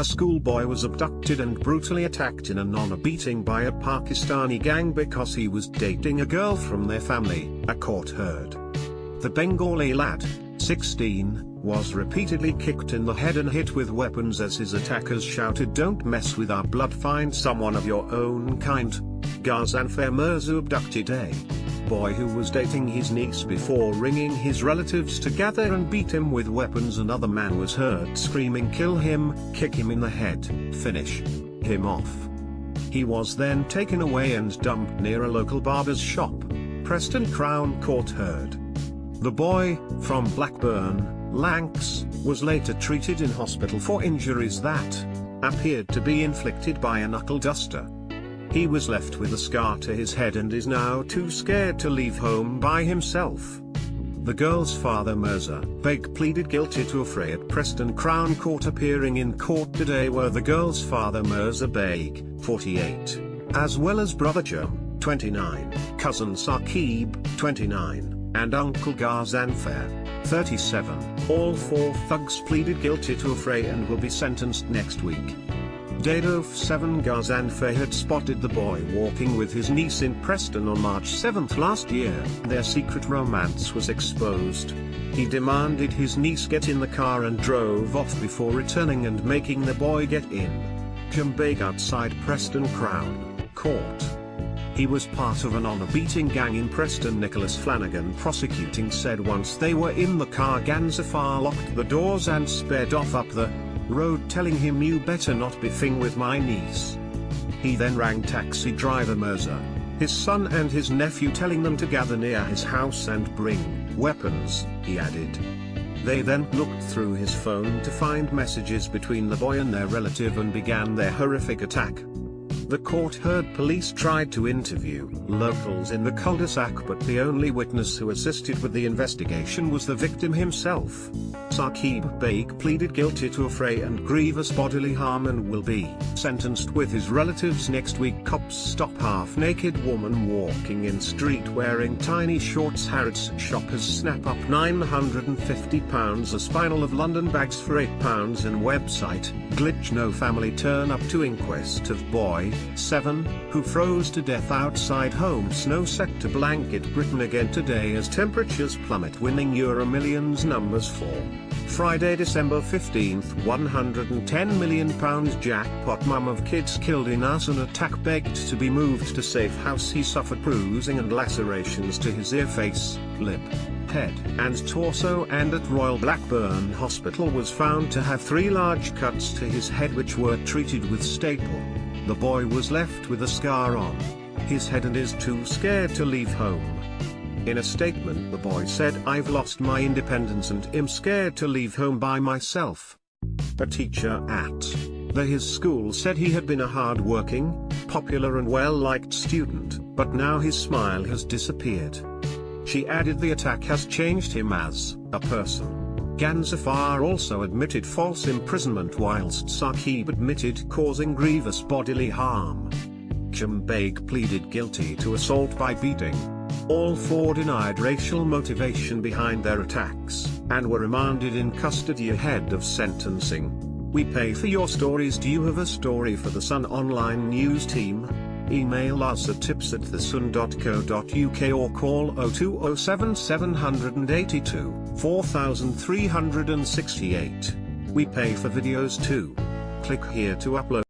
A schoolboy was abducted and brutally attacked in an honor beating by a Pakistani gang because he was dating a girl from their family, a court heard. The Bengali lad, 16, was repeatedly kicked in the head and hit with weapons as his attackers shouted, "Don't mess with our blood, find someone of your own kind." Ghazanfar Mirza abducted a boy who was dating his niece before ringing his relatives to gather and beat him with weapons. Another man was heard screaming, "Kill him, kick him in the head, finish him off." He was then taken away and dumped near a local barber's shop, Preston Crown Court heard. The boy, from Blackburn, Lancs, was later treated in hospital for injuries that appeared to be inflicted by a knuckle duster. He was left with a scar to his head and is now too scared to leave home by himself. The girl's father, Mirza Beg, pleaded guilty to affray at Preston Crown Court. Appearing in court today were the girl's father, Mirza Beg, 48, as well as brother Jam, 29, cousin Saqib, 29, and uncle Ghazanfar, 37. All four thugs pleaded guilty to affray and will be sentenced next week. Date of 7. Ghazanfar had spotted the boy walking with his niece in Preston on March 7 last year. Their secret romance was exposed. He demanded his niece get in the car and drove off before returning and making the boy get in. Jumbeg outside Preston Crown Court. He was part of an honor-beating gang in Preston. Nicholas Flanagan prosecuting said once they were in the car, Ghazanfar locked the doors and sped off up the road, telling him, "You better not be fing with my niece." He then rang taxi driver Mirza, his son and his nephew, telling them to gather near his house and bring weapons, he added. They then looked through his phone to find messages between the boy and their relative and began their horrific attack. The court heard police tried to interview locals in the cul-de-sac, but the only witness who assisted with the investigation was the victim himself. Saqib Beg pleaded guilty to affray and grievous bodily harm and will be sentenced with his relatives next week. Cops stop half-naked woman walking in street wearing tiny shorts. Harrods shoppers snap up £950. A spinal of London bags for £8 and website glitch. No family turn up to inquest of boy, 7, who froze to death outside home. Snow set to blanket Britain again today as temperatures plummet. Winning Euro Millions numbers fall. Friday, December 15, £110 million jackpot. Mum of kids killed in arson attack begged to be moved to safe house. He suffered bruising and lacerations to his ear, face, lip, head, and torso, and at Royal Blackburn Hospital was found to have 3 large cuts to his head which were treated with staple. The boy was left with a scar on his head and is too scared to leave home. In a statement, the boy said, "I've lost my independence and am scared to leave home by myself." A teacher at his school said he had been a hard-working, popular and well-liked student, but now his smile has disappeared. She added the attack has changed him as a person. Ghazanfar also admitted false imprisonment whilst Saqib admitted causing grievous bodily harm. Jumbeg pleaded guilty to assault by beating. All four denied racial motivation behind their attacks, and were remanded in custody ahead of sentencing. We pay for your stories. Do you have a story for the Sun Online News team? Email us at tips@thesun.co.uk or call 0207 782 4368. We pay for videos too. Click here to upload.